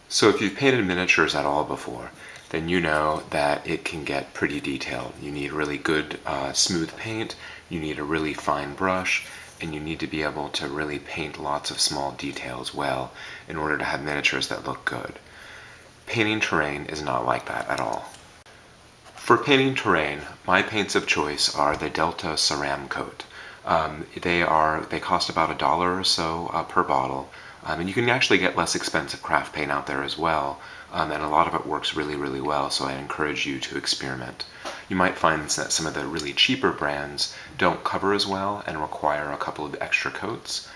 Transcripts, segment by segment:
So if you've painted miniatures at all before, then you know that it can get pretty detailed. You need really good smooth paint, you need a really fine brush, and you need to be able to really paint lots of small details well in order to have miniatures that look good. Painting terrain is not like that at all. For painting terrain, my paints of choice are the Delta Ceramcoat. They cost about $1 or so per bottle, and you can actually get less expensive craft paint out there as well, and a lot of it works really well, so I encourage you to experiment. You might find that some of the really cheaper brands don't cover as well and require a couple of extra coats,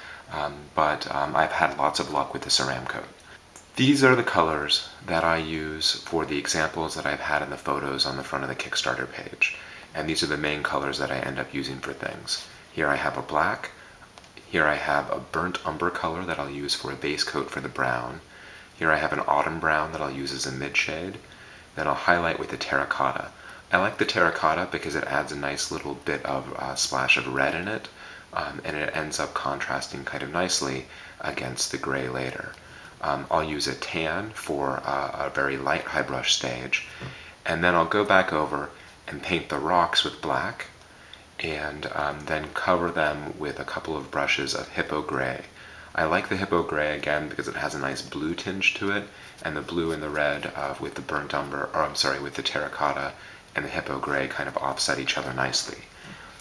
but I've had lots of luck with the Ceramcoat. These are the colors that I use for the examples that I've had in the photos on the front of the Kickstarter page, and these are the main colors that I end up using for things. Here I have a black, here I have a burnt umber color that I'll use for a base coat for the brown, here I have an autumn brown that I'll use as a mid shade, then I'll highlight with the terracotta. I like the terracotta because it adds a nice little bit of splash of red in it, and it ends up contrasting kind of nicely against the gray later. I'll use a tan for a very light high brush stage, and then I'll go back over and paint the rocks with black, and then cover them with a couple of brushes of Hippo gray. I like the Hippo gray again because it has a nice blue tinge to it, and the blue and the red with the burnt umber, or I'm sorry, with the terracotta and the Hippo gray kind of offset each other nicely.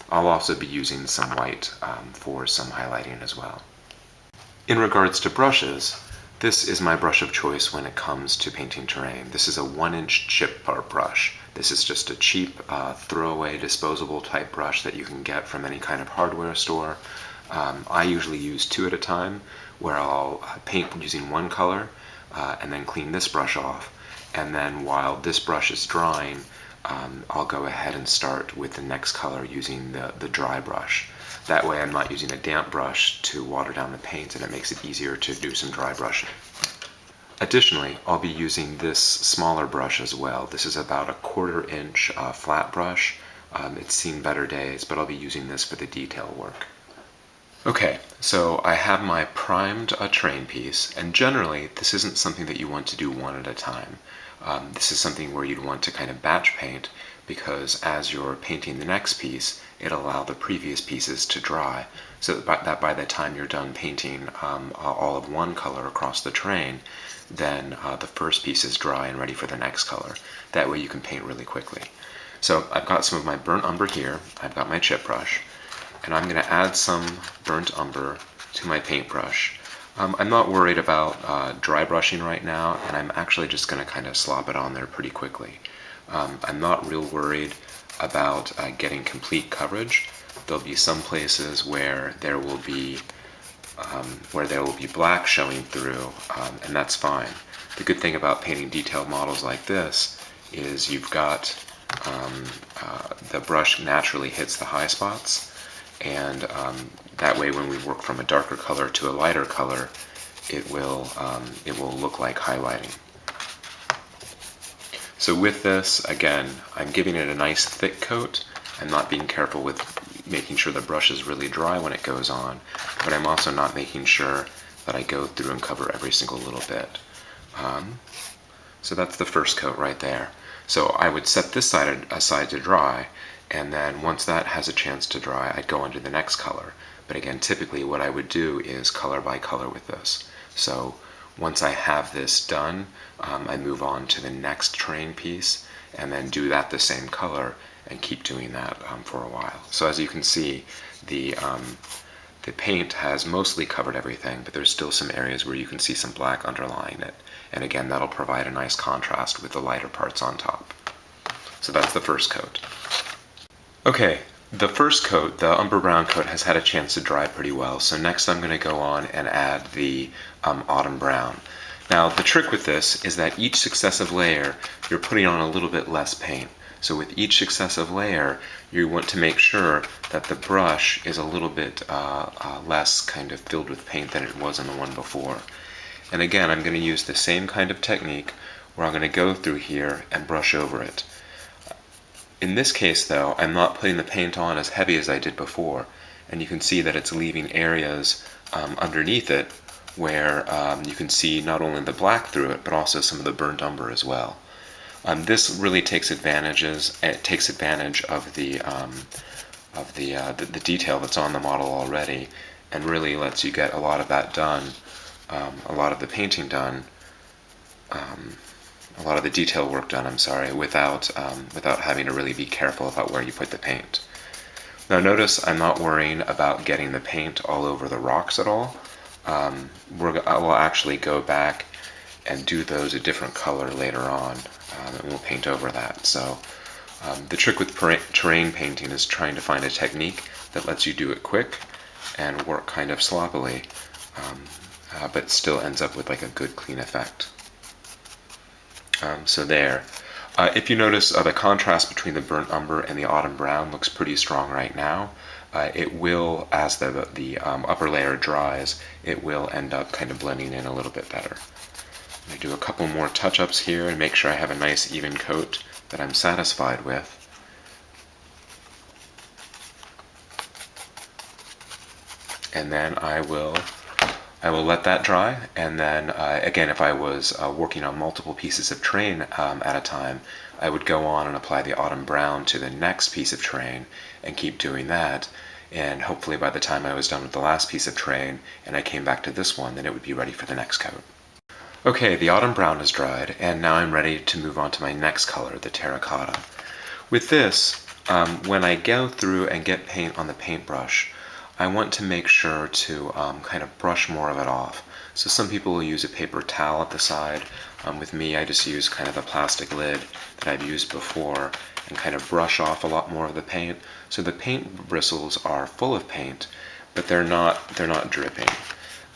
I'll also be using some white for some highlighting as well. In regards to brushes, this is my brush of choice when it comes to painting terrain. This is a 1-inch chip bar brush. This is just a cheap throwaway disposable type brush that you can get from any kind of hardware store. I usually use 2 at a time, where I'll paint using one color and then clean this brush off, and then while this brush is drying, I'll go ahead and start with the next color using the dry brush. That way I'm not using a damp brush to water down the paint, and it makes it easier to do some dry brushing. Additionally, I'll be using this smaller brush as well. This is about a 1/4 inch flat brush. It's seen better days, but I'll be using this for the detail work. Okay, so I have my primed terrain piece, and generally this isn't something that you want to do one at a time. This is something where you'd want to kind of batch paint, because as you're painting the next piece, it'll allow the previous pieces to dry, so that by the time you're done painting all of one color across the terrain, then the first piece is dry and ready for the next color. That way you can paint really quickly. So I've got some of my burnt umber here, I've got my chip brush, and I'm going to add some burnt umber to my paintbrush. I'm not worried about dry brushing right now, and I'm actually just going to kind of slop it on there pretty quickly. I'm not real worried about getting complete coverage. There'll be some places where there will be black showing through, and that's fine. The good thing about painting detailed models like this is you've got the brush naturally hits the high spots, and that way when we work from a darker color to a lighter color, it will look like highlighting. So with this, again, I'm giving it a nice thick coat. I'm not being careful with making sure the brush is really dry when it goes on, but I'm also not making sure that I go through and cover every single little bit. So that's the first coat right there. So I would set this side aside to dry, and then once that has a chance to dry, I'd go on to the next color. But again, typically what I would do is color by color with this. So once I have this done, I move on to the next terrain piece, and then do that the same color, and keep doing that for a while. So as you can see, the paint has mostly covered everything, but there's still some areas where you can see some black underlying it. And again, that'll provide a nice contrast with the lighter parts on top. So that's the first coat. Okay, the first coat, the umber brown coat, has had a chance to dry pretty well, so next I'm going to go on and add the autumn brown. Now the trick with this is that each successive layer you're putting on a little bit less paint. So with each successive layer, you want to make sure that the brush is a little bit less kind of filled with paint than it was in the one before. And again, I'm going to use the same kind of technique where I'm going to go through here and brush over it. In this case though, I'm not putting the paint on as heavy as I did before, and you can see that it's leaving areas underneath it where you can see not only the black through it, but also some of the burnt umber as well. This really takes advantage of the detail that's on the model already, and really lets you get a lot of that done, a lot of the painting done, a lot of the detail work done, I'm sorry, without having to really be careful about where you put the paint. Now notice I'm not worrying about getting the paint all over the rocks at all. I will actually go back and do those a different color later on, and we'll paint over that. So the trick with terrain painting is trying to find a technique that lets you do it quick and work kind of sloppily, but still ends up with like a good clean effect. So there. If you notice, the contrast between the burnt umber and the autumn brown looks pretty strong right now. It will, as the upper layer dries, it will end up kind of blending in a little bit better. I'm going to do a couple more touch-ups here and make sure I have a nice even coat that I'm satisfied with. And then I will let that dry, and then again, if I was working on multiple pieces of terrain at a time, I would go on and apply the autumn brown to the next piece of terrain and keep doing that, and hopefully by the time I was done with the last piece of terrain and I came back to this one, then it would be ready for the next coat. Okay, the autumn brown is dried, and now I'm ready to move on to my next color, the terracotta. With this, when I go through and get paint on the paintbrush, I want to make sure to kind of brush more of it off. So some people will use a paper towel at the side. With me, I just use kind of a plastic lid that I've used before and kind of brush off a lot more of the paint. So the paint bristles are full of paint, but they're not dripping.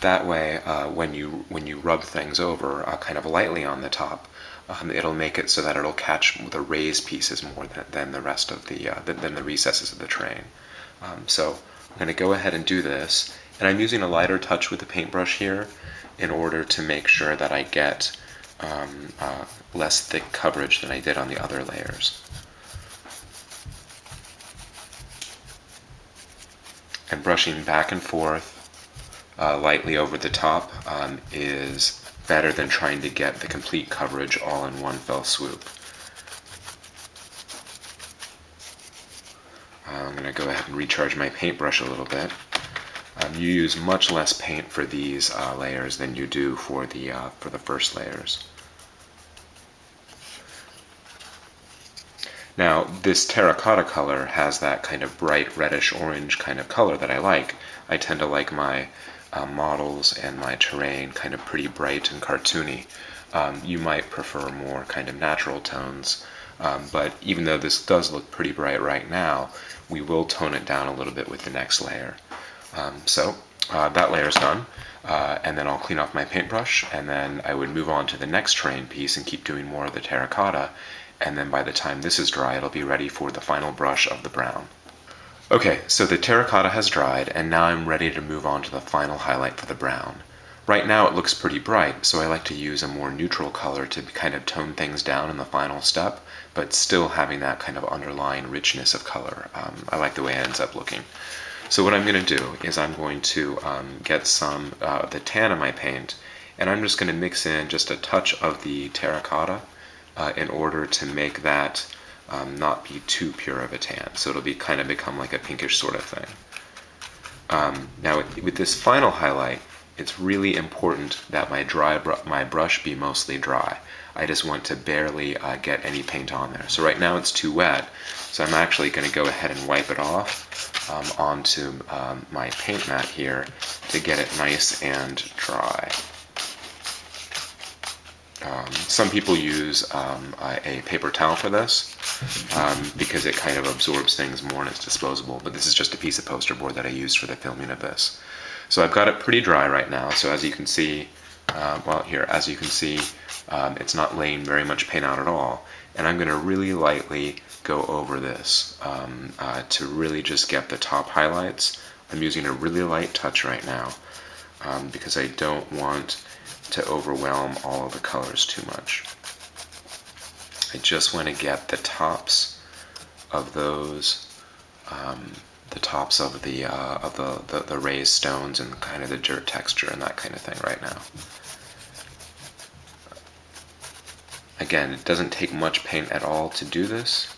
That way, when you rub things over kind of lightly on the top, it'll make it so that it'll catch the raised pieces more than the rest of than the recesses of the terrain. So I'm going to go ahead and do this, and I'm using a lighter touch with the paintbrush here in order to make sure that I get less thick coverage than I did on the other layers. And brushing back and forth lightly over the top is better than trying to get the complete coverage all in one fell swoop. I'm going to go ahead and recharge my paintbrush a little bit. You use much less paint for these layers than you do for the first layers. Now, this terracotta color has that kind of bright reddish orange kind of color that I like. I tend to like my models and my terrain kind of pretty bright and cartoony. You might prefer more kind of natural tones, but even though this does look pretty bright right now, we will tone it down a little bit with the next layer. So that layer's done, and then I'll clean off my paintbrush, and then I would move on to the next terrain piece and keep doing more of the terracotta, and then by the time this is dry, it'll be ready for the final brush of the brown. Okay, so the terracotta has dried, and now I'm ready to move on to the final highlight for the brown. Right now it looks pretty bright, so I like to use a more neutral color to kind of tone things down in the final step, but still having that kind of underlying richness of color. I like the way it ends up looking. So what I'm going to do is I'm going to get some of the tan in my paint, and I'm just going to mix in just a touch of the terracotta in order to make that not be too pure of a tan. So it'll be kind of become like a pinkish sort of thing. Now with this final highlight, it's really important that my brush be mostly dry. I just want to barely get any paint on there. So right now it's too wet, so I'm actually going to go ahead and wipe it off onto my paint mat here to get it nice and dry. Some people use a paper towel for this because it kind of absorbs things more and it's disposable, but this is just a piece of poster board that I used for the filming of this. So I've got it pretty dry right now, so as you can see, it's not laying very much paint out at all, and I'm going to really lightly go over this to really just get the top highlights. I'm using a really light touch right now because I don't want to overwhelm all of the colors too much. I just want to get the tops of those tops of the raised stones and kind of the dirt texture and that kind of thing right now. Again, it doesn't take much paint at all to do this.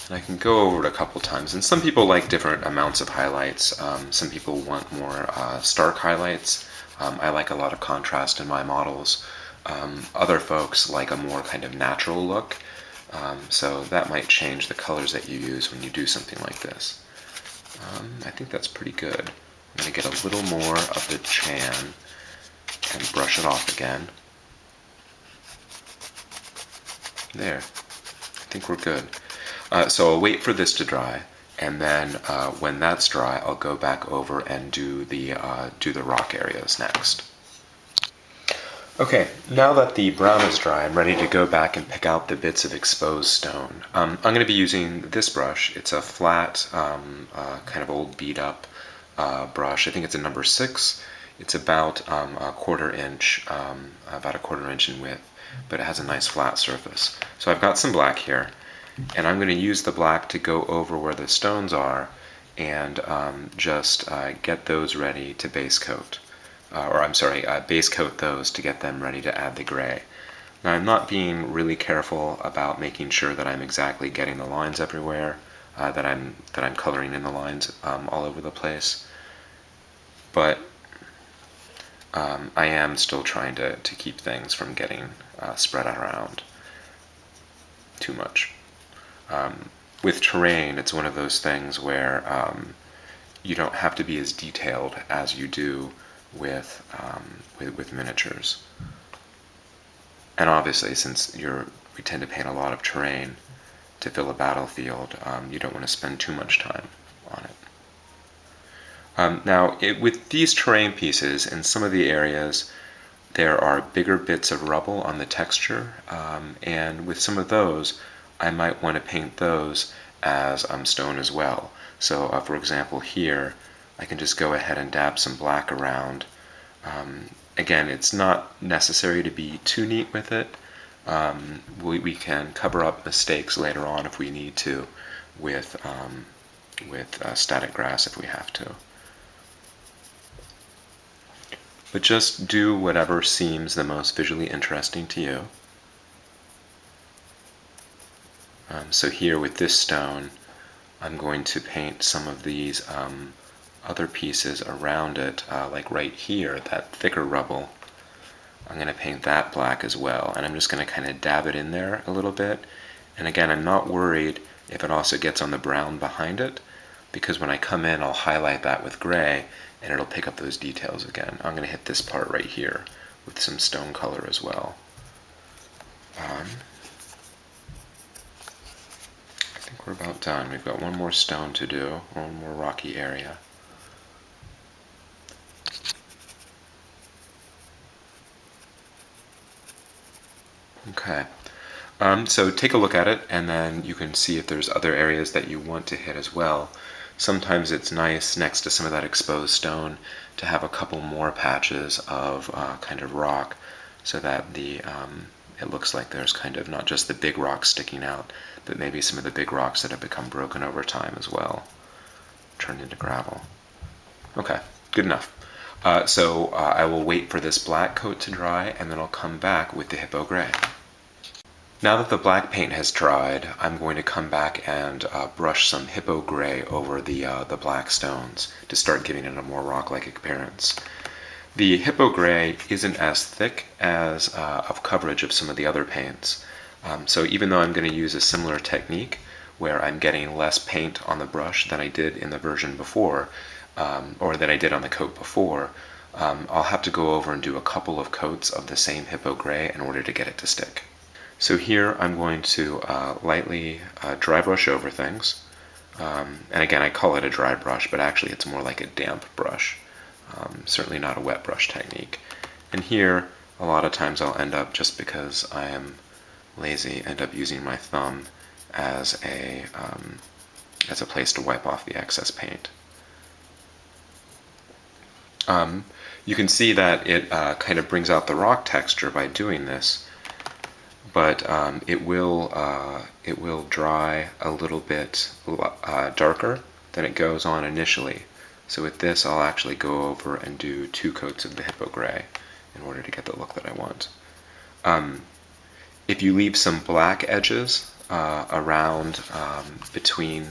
And I can go over it a couple times, and some people like different amounts of highlights. Some people want more stark highlights. I like a lot of contrast in my models. Other folks like a more kind of natural look, so that might change the colors that you use when you do something like this. I think that's pretty good. I'm going to get a little more of the cyan and brush it off again. There. I think we're good. So I'll wait for this to dry, and then when that's dry, I'll go back over and do the rock areas next. Okay, now that the brown is dry, I'm ready to go back and pick out the bits of exposed stone. I'm going to be using this brush. It's a flat, kind of old beat-up brush. I think it's a number 6. It's about a quarter inch in width, but it has a nice flat surface. So I've got some black here, and I'm going to use the black to go over where the stones are and just get those ready to base coat. Base coat those to get them ready to add the gray. Now I'm not being really careful about making sure that I'm exactly getting the lines everywhere, that I'm coloring in the lines all over the place, but I am still trying to keep things from getting spread around too much. With terrain, it's one of those things where you don't have to be as detailed as you do with miniatures. And obviously, since we tend to paint a lot of terrain to fill a battlefield, you don't want to spend too much time on it. Now, with these terrain pieces, in some of the areas, there are bigger bits of rubble on the texture, and with some of those, I might want to paint those as stone as well. So, for example, here, I can just go ahead and dab some black around. Again, it's not necessary to be too neat with it. We can cover up mistakes later on if we need to with static grass if we have to. But just do whatever seems the most visually interesting to you. So here with this stone, I'm going to paint some of these other pieces around it, like right here, that thicker rubble. I'm going to paint that black as well, and I'm just going to kind of dab it in there a little bit. And again, I'm not worried if it also gets on the brown behind it, because when I come in, I'll highlight that with gray, and it'll pick up those details again. I'm going to hit this part right here with some stone color as well. I think we're about done. We've got one more stone to do, one more rocky area. Okay, so take a look at it, and then you can see if there's other areas that you want to hit as well. Sometimes it's nice next to some of that exposed stone to have a couple more patches of kind of rock, so that it looks like there's kind of not just the big rocks sticking out, but maybe some of the big rocks that have become broken over time as well, turned into gravel. Okay, good enough. So I will wait for this black coat to dry, and then I'll come back with the Hippo gray. Now that the black paint has dried, I'm going to come back and brush some Hippo gray over the black stones to start giving it a more rock-like appearance. The Hippo gray isn't as thick as of coverage of some of the other paints. So even though I'm going to use a similar technique where I'm getting less paint on the brush than I did in the version before, or that I did on the coat before, I'll have to go over and do a couple of coats of the same Hippo gray in order to get it to stick. So here I'm going to lightly dry brush over things. And again, I call it a dry brush, but actually it's more like a damp brush. Certainly not a wet brush technique. And here, a lot of times I'll end up, just because I am lazy, end up using my thumb as a place to wipe off the excess paint. You can see that it kind of brings out the rock texture by doing this, but it will dry a little bit darker than it goes on initially. So with this, I'll actually go over and do 2 coats of the Hippo Gray in order to get the look that I want. If you leave some black edges around between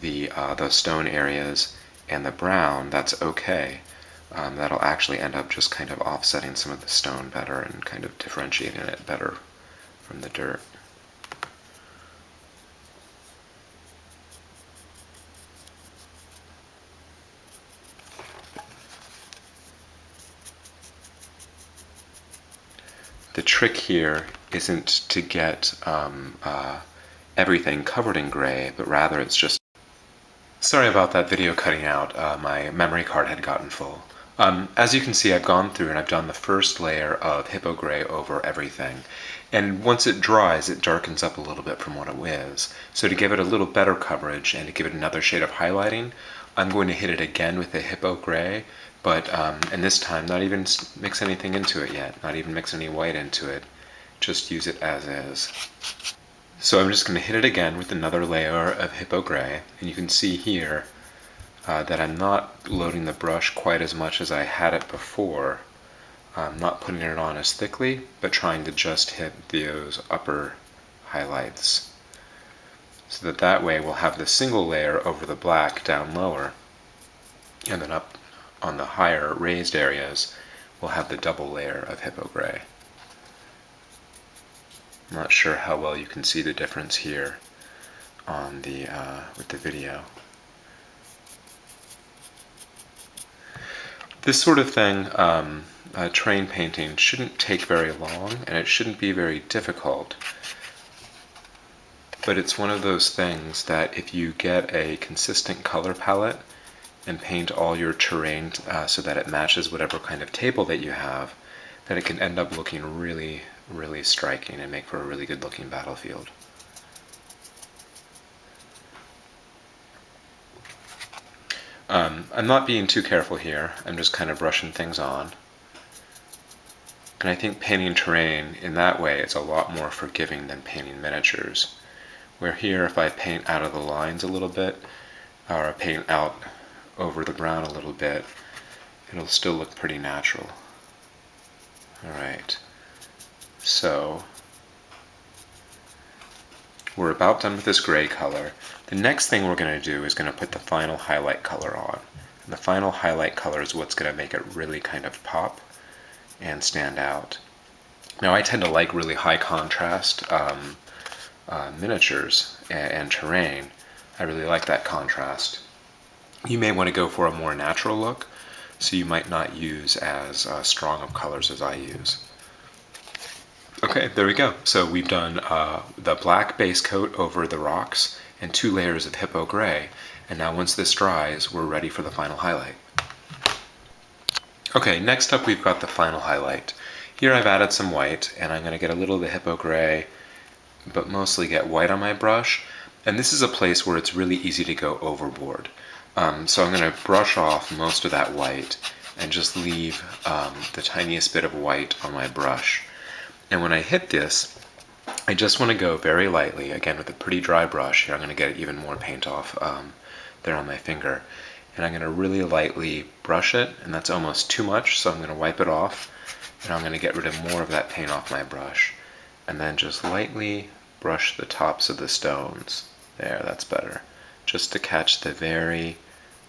the stone areas and the brown, that's okay. That'll actually end up just kind of offsetting some of the stone better and kind of differentiating it better from the dirt. The trick here isn't to get everything covered in gray, but rather it's just... Sorry about that video cutting out. My memory card had gotten full. As you can see, I've gone through and I've done the first layer of Hippo Gray over everything. And once it dries, it darkens up a little bit from what it is. So to give it a little better coverage and to give it another shade of highlighting, I'm going to hit it again with the Hippo Gray, but and this time not even mix anything into it yet, not even mix any white into it, just use it as is. So I'm just going to hit it again with another layer of Hippo Gray, and you can see here that I'm not loading the brush quite as much as I had it before. I'm not putting it on as thickly, but trying to just hit those upper highlights. So that way we'll have the single layer over the black down lower, and then up on the higher raised areas we'll have the double layer of Hippo Gray. I'm not sure how well you can see the difference here on the with the video. This sort of thing, terrain painting, shouldn't take very long and it shouldn't be very difficult. But it's one of those things that if you get a consistent color palette and paint all your terrain so that it matches whatever kind of table that you have, that it can end up looking really, really striking and make for a really good looking battlefield. I'm not being too careful here, I'm just kind of brushing things on. And I think painting terrain in that way is a lot more forgiving than painting miniatures. Where here, if I paint out of the lines a little bit, or I paint out over the brown a little bit, it'll still look pretty natural. Alright, so we're about done with this gray color. The next thing we're going to do is going to put the final highlight color on. And the final highlight color is what's going to make it really kind of pop and stand out. Now I tend to like really high contrast miniatures and terrain. I really like that contrast. You may want to go for a more natural look, so you might not use as strong of colors as I use. Okay, there we go. So we've done the black base coat over the rocks and 2 layers of Hippo Gray, and now once this dries, we're ready for the final highlight. Okay, next up we've got the final highlight. Here I've added some white, and I'm going to get a little of the Hippo Gray, but mostly get white on my brush. And this is a place where it's really easy to go overboard. So I'm going to brush off most of that white and just leave the tiniest bit of white on my brush. And when I hit this, I just want to go very lightly, again with a pretty dry brush. Here I'm going to get even more paint off there on my finger. And I'm going to really lightly brush it, and that's almost too much, so I'm going to wipe it off. And I'm going to get rid of more of that paint off my brush. And then just lightly brush the tops of the stones. There, that's better. Just to catch the very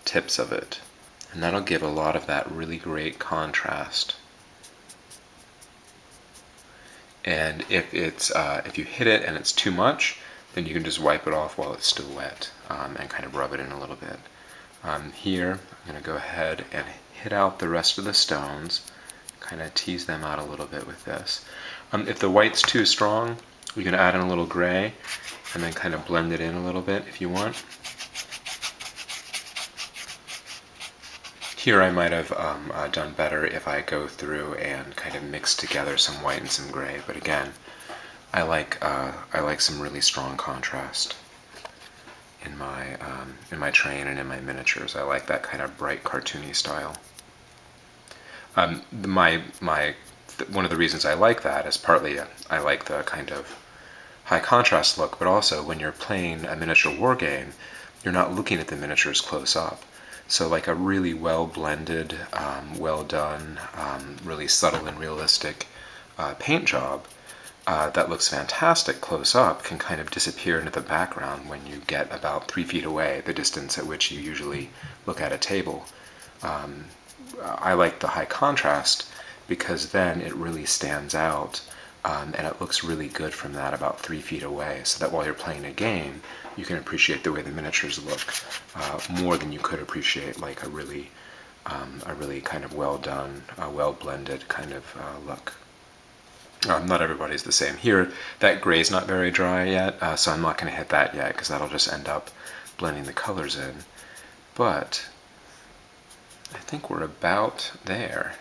tips of it. And that'll give a lot of that really great contrast. And if you hit it and it's too much, then you can just wipe it off while it's still wet and kind of rub it in a little bit. Here, I'm going to go ahead and hit out the rest of the stones, kind of tease them out a little bit with this. If the white's too strong, you can add in a little gray and then kind of blend it in a little bit if you want. Here I might have done better if I go through and kind of mix together some white and some gray, but again, I like some really strong contrast in my terrain and in my miniatures. I like that kind of bright cartoony style. My one of the reasons I like that is partly I like the kind of high contrast look, but also when you're playing a miniature war game, you're not looking at the miniatures close up. So like a really well blended, well done, really subtle and realistic paint job that looks fantastic close up can kind of disappear into the background when you get about 3 feet away, the distance at which you usually look at a table. I like the high contrast because then it really stands out and it looks really good from that about 3 feet away, so that while you're playing a game, you can appreciate the way the miniatures look more than you could appreciate like a really kind of well done, well blended kind of look. Not everybody's the same. Here, that gray's not very dry yet, so I'm not going to hit that yet because that'll just end up blending the colors in. But I think we're about there.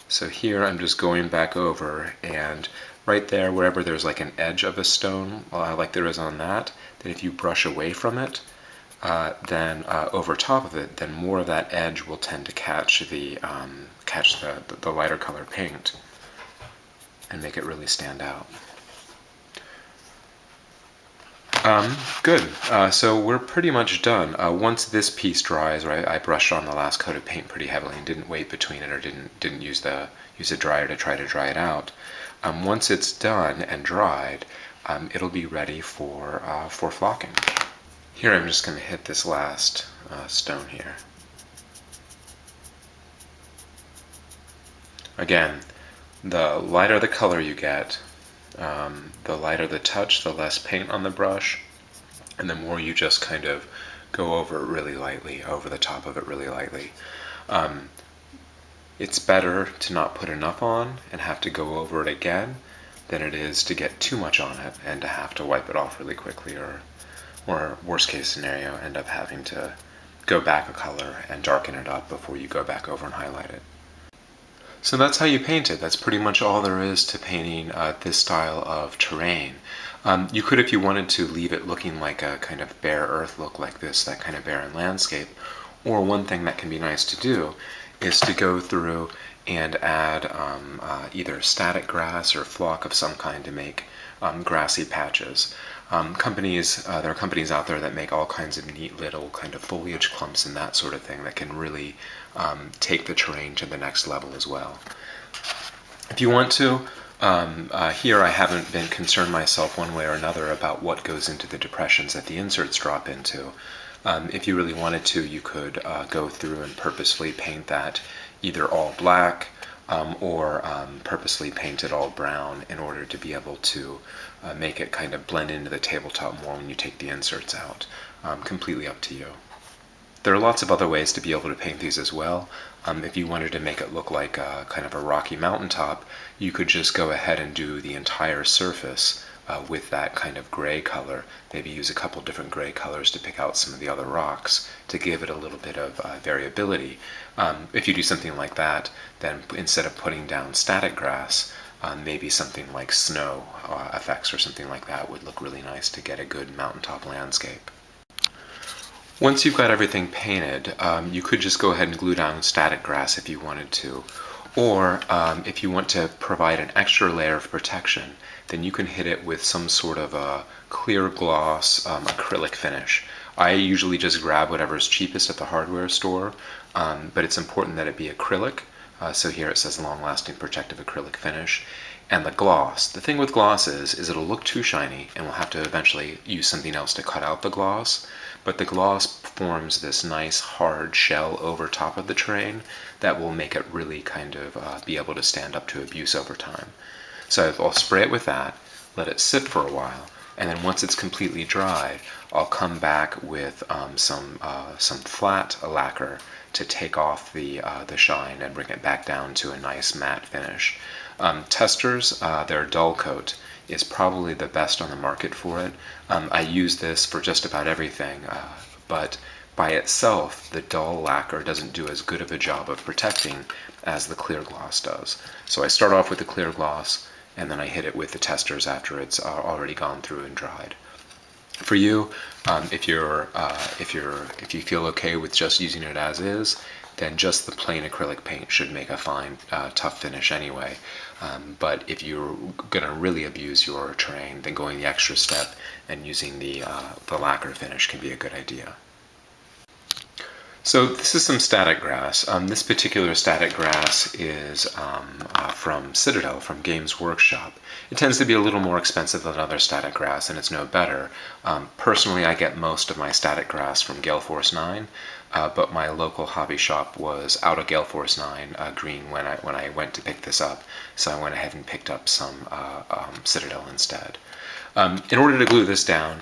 So here I'm just going back over, and right there, wherever there's like an edge of a stone, like there is on that, then if you brush away from it, then over top of it, then more of that edge will tend to catch the lighter color paint and make it really stand out. Good. So we're pretty much done. Once this piece dries, right, I brushed on the last coat of paint pretty heavily and didn't wait between it, or didn't use a dryer to try to dry it out. Once it's done and dried, it'll be ready for flocking. Here I'm just going to hit this last stone here. Again, the lighter the color you get, the lighter the touch, the less paint on the brush, and the more you just kind of go over it really lightly, over the top of it really lightly. It's better to not put enough on and have to go over it again than it is to get too much on it and to have to wipe it off really quickly, or worst case scenario, end up having to go back a color and darken it up before you go back over and highlight it. So that's how you paint it. That's pretty much all there is to painting this style of terrain. You could, if you wanted to, leave it looking like a kind of bare earth look like this, that kind of barren landscape. Or one thing that can be nice to do is to go through and add either static grass or flock of some kind to make grassy patches. There are companies out there that make all kinds of neat little kind of foliage clumps and that sort of thing that can really take the terrain to the next level as well. If you want to, here I haven't been concerned myself one way or another about what goes into the depressions that the inserts drop into. If you really wanted to, you could go through and purposefully paint that either all black or purposely paint it all brown in order to be able to make it kind of blend into the tabletop more when you take the inserts out. Completely up to you. There are lots of other ways to be able to paint these as well. If you wanted to make it look like kind of a rocky mountaintop, you could just go ahead and do the entire surface with that kind of gray color. Maybe use a couple different gray colors to pick out some of the other rocks to give it a little bit of variability. If you do something like that, then instead of putting down static grass, maybe something like snow effects or something like that would look really nice to get a good mountaintop landscape. Once you've got everything painted, you could just go ahead and glue down static grass if you wanted to. Or if you want to provide an extra layer of protection, then you can hit it with some sort of a clear gloss acrylic finish. I usually just grab whatever's cheapest at the hardware store, but it's important that it be acrylic. So here it says long-lasting protective acrylic finish. And the gloss. The thing with gloss is it'll look too shiny and we'll have to eventually use something else to cut out the gloss. But the gloss forms this nice hard shell over top of the terrain that will make it really kind of be able to stand up to abuse over time. So I'll spray it with that, let it sit for a while, and then once it's completely dried, I'll come back with some flat lacquer to take off the shine and bring it back down to a nice matte finish. Testers, their dull coat is probably the best on the market for it. I use this for just about everything, but by itself, the dull lacquer doesn't do as good of a job of protecting as the clear gloss does. So I start off with the clear gloss, and then I hit it with the testers after it's already gone through and dried. For you, if you feel okay with just using it as is, then just the plain acrylic paint should make a fine, tough finish anyway. But if you're gonna really abuse your terrain, then going the extra step and using the lacquer finish can be a good idea. So this is some static grass. This particular static grass is from Citadel, from Games Workshop. It tends to be a little more expensive than other static grass, and it's no better. Personally, I get most of my static grass from Gale Force 9, but my local hobby shop was out of Gale Force 9 green when I went to pick this up, so I went ahead and picked up some Citadel instead. In order to glue this down,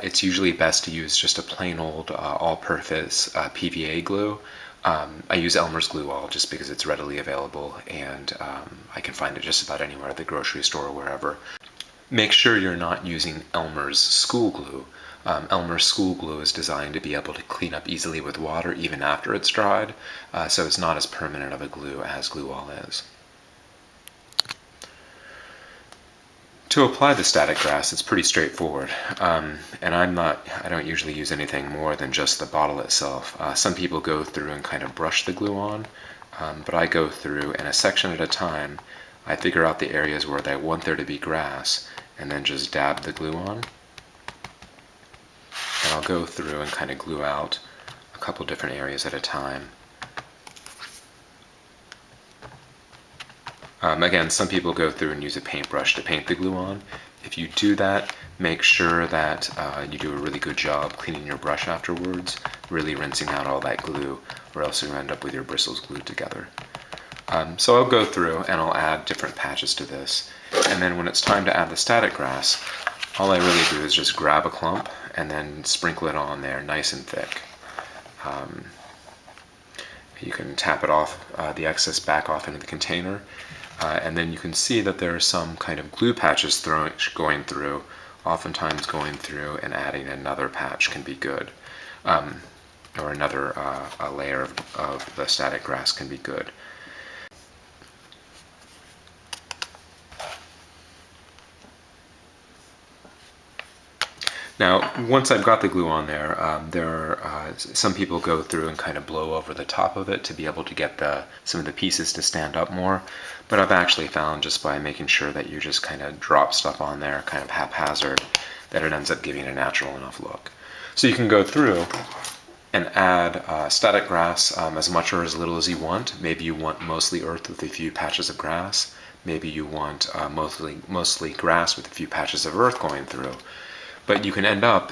it's usually best to use just a plain old all-purpose PVA glue. I use Elmer's glue all just because it's readily available, and I can find it just about anywhere at the grocery store or wherever. Make sure you're not using Elmer's school glue. Elmer's school glue is designed to be able to clean up easily with water even after it's dried, so it's not as permanent of a glue as glue all is. To apply the static grass, it's pretty straightforward, and I don't usually use anything more than just the bottle itself. Some people go through and kind of brush the glue on, but I go through, and a section at a time, I figure out the areas where I want there to be grass, and then just dab the glue on. And I'll go through and kind of glue out a couple different areas at a time. Again, some people go through and use a paintbrush to paint the glue on. If you do that, make sure that you do a really good job cleaning your brush afterwards, really rinsing out all that glue, or else you'll end up with your bristles glued together. So I'll go through and I'll add different patches to this. And then when it's time to add the static grass, all I really do is just grab a clump and then sprinkle it on there nice and thick. You can tap it off, the excess back off into the container. And then you can see that there are some kind of glue patches going through. Oftentimes going through and adding another patch can be good. Or another a layer of the static grass can be good. Now, once I've got the glue on there, some people go through and kind of blow over the top of it to be able to get some of the pieces to stand up more. But I've actually found just by making sure that you just kind of drop stuff on there, kind of haphazard, that it ends up giving a natural enough look. So you can go through and add static grass as much or as little as you want. Maybe you want mostly earth with a few patches of grass. Maybe you want mostly grass with a few patches of earth going through. But you can end up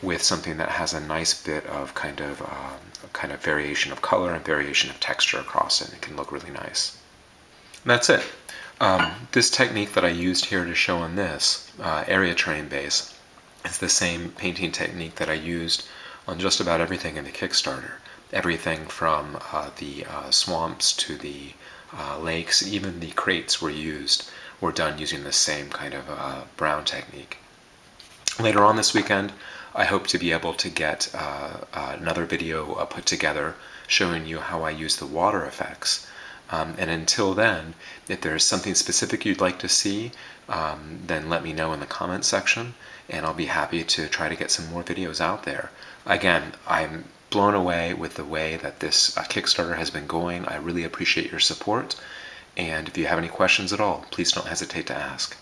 with something that has a nice bit of kind of variation of color and variation of texture across it. It can look really nice. And that's it. This technique that I used here to show in this area terrain base is the same painting technique that I used on just about everything in the Kickstarter. Everything from the swamps to the lakes, even the crates were done using the same kind of brown technique. Later on this weekend, I hope to be able to get another video put together showing you how I use the water effects. And until then, if there's something specific you'd like to see, then let me know in the comments section, and I'll be happy to try to get some more videos out there. Again, I'm blown away with the way that this Kickstarter has been going. I really appreciate your support, and if you have any questions at all, please don't hesitate to ask.